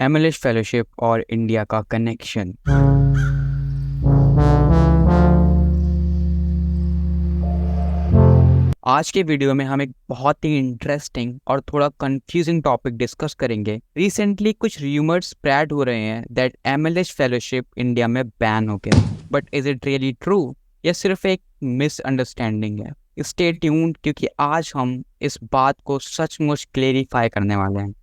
MLS fellowship और India का connection. आज के वीडियो में हम एक बहुत ही इंटरेस्टिंग और थोड़ा कंफ्यूजिंग टॉपिक डिस्कस करेंगे। रिसेंटली कुछ र्यूमर्स स्प्रेड हो रहे हैं दैट MLS फेलोशिप इंडिया में बैन हो गया, but is it really true या सिर्फ एक मिसअंडरस्टैंडिंग है? स्टे ट्यून्ड, क्योंकि आज हम इस बात को सचमुच क्लेरिफाई करने वाले हैं।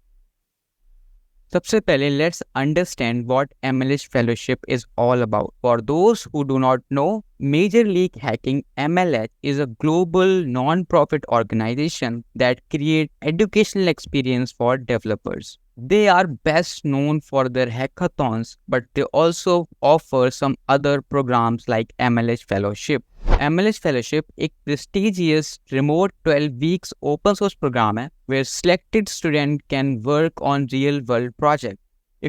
सबसे पहले let's understand what MLS fellowship is all about. For those who do not know, Major League Hacking (MLH) is a global non-profit organization that creates educational experience for developers. They are best known for their hackathons, but they also offer some other programs like MLS Fellowship. MLS Fellowship एक prestigious remote 12 weeks open source program है where selected student can work on real world projects.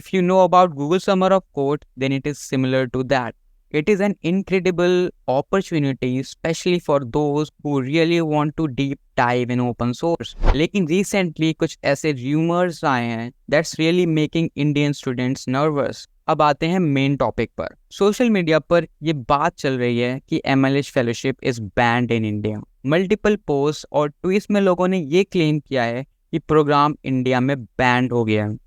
If you know about Google Summer of Code, then it is similar to that. It is an incredible opportunity, especially for those who really want to deep dive in open source. लेकिन recently कुछ ऐसे rumors आए हैं that's really making Indian students nervous. अब आते हैं main topic पर। Social media पर ये बात चल रही है कि MLS fellowship is band in India. Multiple post और ट्वीट्स में लोगों ने ये क्लेम किया है कि प्रोग्राम इंडिया में बैंड हो गया है।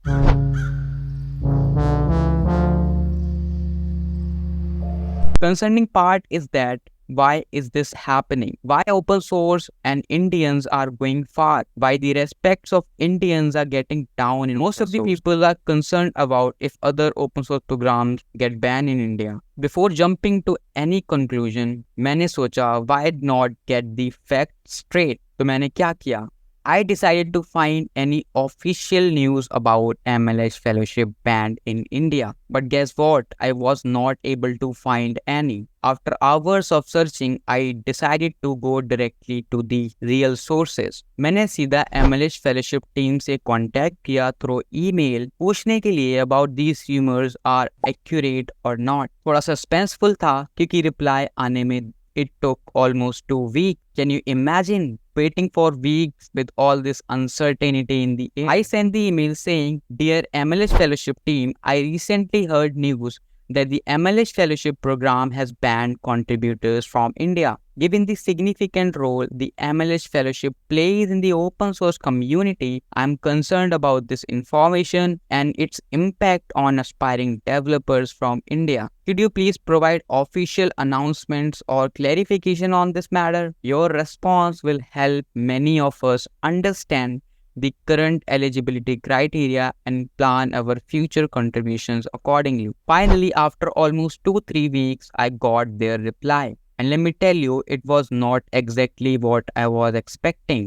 Concerning part is that why is this happening? Why open source and Indians are going far? Why the respects of Indians are getting down? And most of the people are concerned about if other open source programs get banned in India. Before jumping to any conclusion, मैंने सोचा why not get the facts straight? तो मैंने क्या किया? I decided to find any official news about MLS Fellowship banned in India. But guess what? I was not able to find any. After hours of searching, I decided to go directly to the real sources. मैंने सीधा MLS Fellowship team से contact किया through email पूछने के लिए about these rumors are accurate or not. थोड़ा suspenseful था क्योंकि reply आने में it took almost 2 weeks. Can you imagine waiting for weeks with all this uncertainty in the air? I sent the email saying, "Dear MLS Fellowship team, I recently heard news that the MLS Fellowship program has banned contributors from India. Given the significant role the MLS Fellowship plays in the open source community, I am concerned about this information and its impact on aspiring developers from India. Could you please provide official announcements or clarification on this matter? Your response will help many of us understand the current eligibility criteria and plan our future contributions accordingly." Finally, after almost 2-3 weeks, I got their reply. And let me tell you, it was not exactly what I was expecting.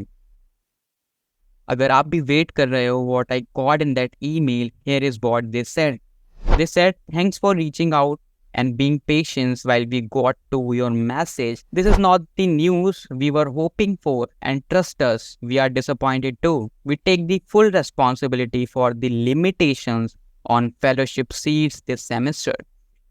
अगर आप भी wait कर रहे हो what I got in that email, here is what they said. They said, "Thanks for reaching out and being patient while we got to your message. This is not the news we were hoping for, and trust us, we are disappointed too. We take the full responsibility for the limitations on fellowship seats this semester.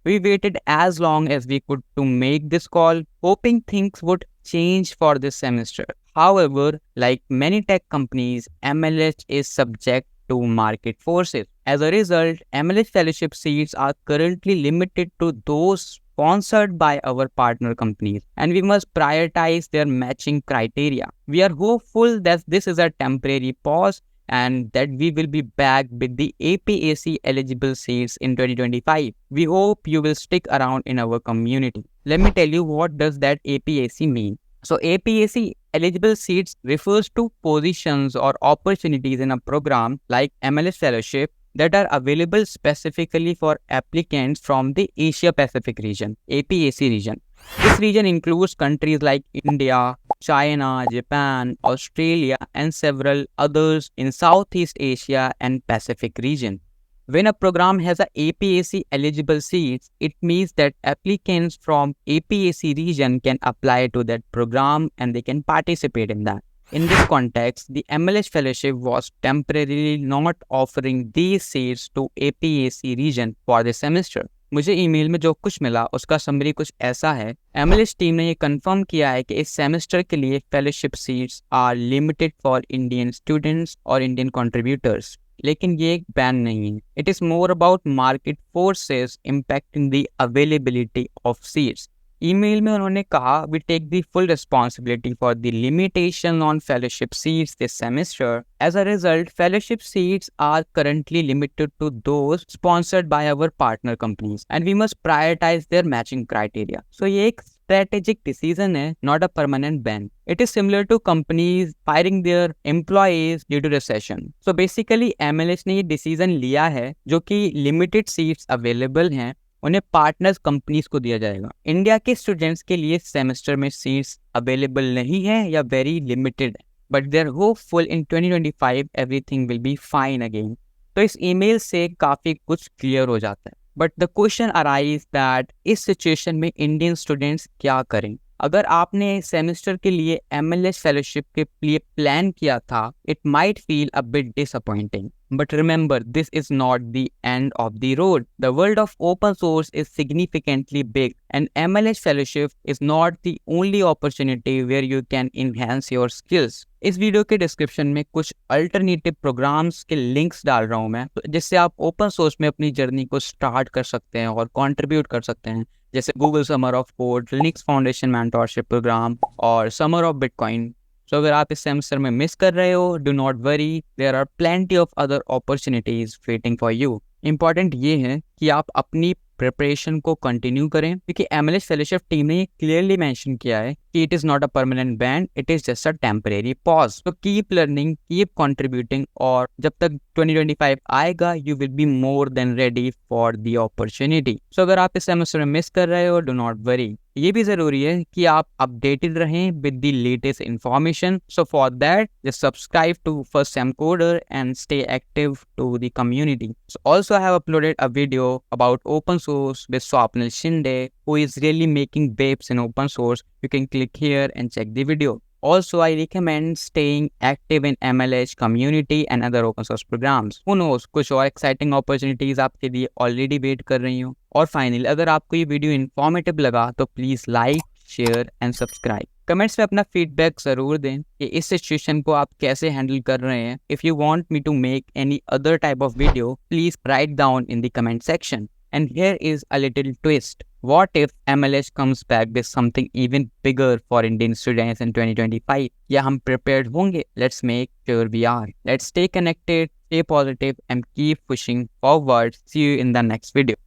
We waited as long as we could to make this call, hoping things would change for this semester. However, like many tech companies, MLS is subject to market forces. As a result, MLS fellowship seats are currently limited to those sponsored by our partner companies, and we must prioritize their matching criteria. We are hopeful that this is a temporary pause and that we will be back with the APAC eligible seats in 2025. We hope you will stick around in our community." Let me tell you what does that APAC mean. So APAC eligible seats refers to positions or opportunities in a program like MLS Fellowship that are available specifically for applicants from the Asia Pacific region, APAC region. This region includes countries like India, China, Japan, Australia, and several others in Southeast Asia and Pacific region. When a program has a APAC eligible seats, it means that applicants from APAC region can apply to that program and they can participate in that. In this context, the MLS Fellowship was temporarily not offering these seats to APAC region for this semester. मुझे email में जो कुछ मिला उसका summary कुछ ऐसा है। MLS team ने ये कंफर्म किया है कि इस सेमेस्टर के लिए fellowship seats are limited for Indian students और इंडियन कंट्रीब्यूटर्स। लेकिन ये एक बैन नहीं है. It is more about market forces impacting the availability of seats. Email में उन्होंने कहा, we take the full responsibility for the limitation on fellowship seats this semester. As a result, fellowship seats are currently limited to those sponsored by our partner companies and we must prioritize their matching criteria. So ये एक strategic decision है, not a permanent ban. It is similar to companies firing their employees due to recession. So basically MLS ने ये decision लिया है जो कि limited seats available हैं उन्हें पार्टनर्स कंपनीज को दिया जाएगा. इंडिया के स्टूडेंट्स के लिए सेमेस्टर में सीट्स अवेलेबल नहीं है या वेरी लिमिटेड है, but they are hopeful in 2025 everything will be fine again. तो इस ईमेल से काफी कुछ क्लियर हो जाता है. But the question arise that इस सिचुएशन में इंडियन स्टूडेंट्स क्या करें. अगर आपने सेमेस्टर के लिए MLS फेलोशिप के लिए प्लान किया था, it might feel a bit disappointing. But remember, this is not the end of the road. The world of open source is significantly big, and MLS Fellowship is not the only opportunity where you can enhance your skills. इस video के description में कुछ alternative programmes के links डाल रहा हूँ मैं, जिससे आप ओपन सोर्स में अपनी जर्नी को स्टार्ट कर सकते हैं और कंट्रीब्यूट कर सकते हैं, जैसे Google Summer of Code, Linux Foundation mentorship program और समर ऑफ बिटकॉइन. So अगर आप इस सेमेस्टर में मिस कर रहे हो, do not worry, there are plenty of other opportunities waiting for you. Important ये है कि आप अपनी प्रिपरेशन को कंटिन्यू करें, क्योंकि MLS फेलोशिप टीम ने ये क्लियरली मेंशन किया है कि it is not a permanent ban, it is just a temporary pause. तो कीप लर्निंग, कीप कंट्रीब्यूटिंग, और जब तक 2025 आएगा you will be more than ready for the opportunity. So अगर आप इस सेमेस्टर में मिस कर रहे हो, डू नॉट वरी. ये भी जरूरी है कि आप अपडेटेड रहें with the latest information. So for that just subscribe to first same coder and stay active to the community. So also I have uploaded a video about open source with Swapnil Shinde, who is really making waves in open source. You can click here and check the video. Also, I recommend staying active in MLH community and other open source programs. Who knows, कुछ और exciting opportunities आपके लिए already wait कर रही हूँ. और finally, अगर आपको ये वीडियो informative लगा तो please like, share and subscribe. Comments में अपना फीडबैक जरूर दें कि इस सिचुएशन को आप कैसे हैंडल कर रहे हैं. If you want me to make any other type of video, please write down in the comment section. And here is a little twist. What if MLS comes back with something even bigger for Indian students in 2025? या हम prepared होंगे? Let's make sure we are. Let's stay connected, stay positive and keep pushing forward. See you in the next video.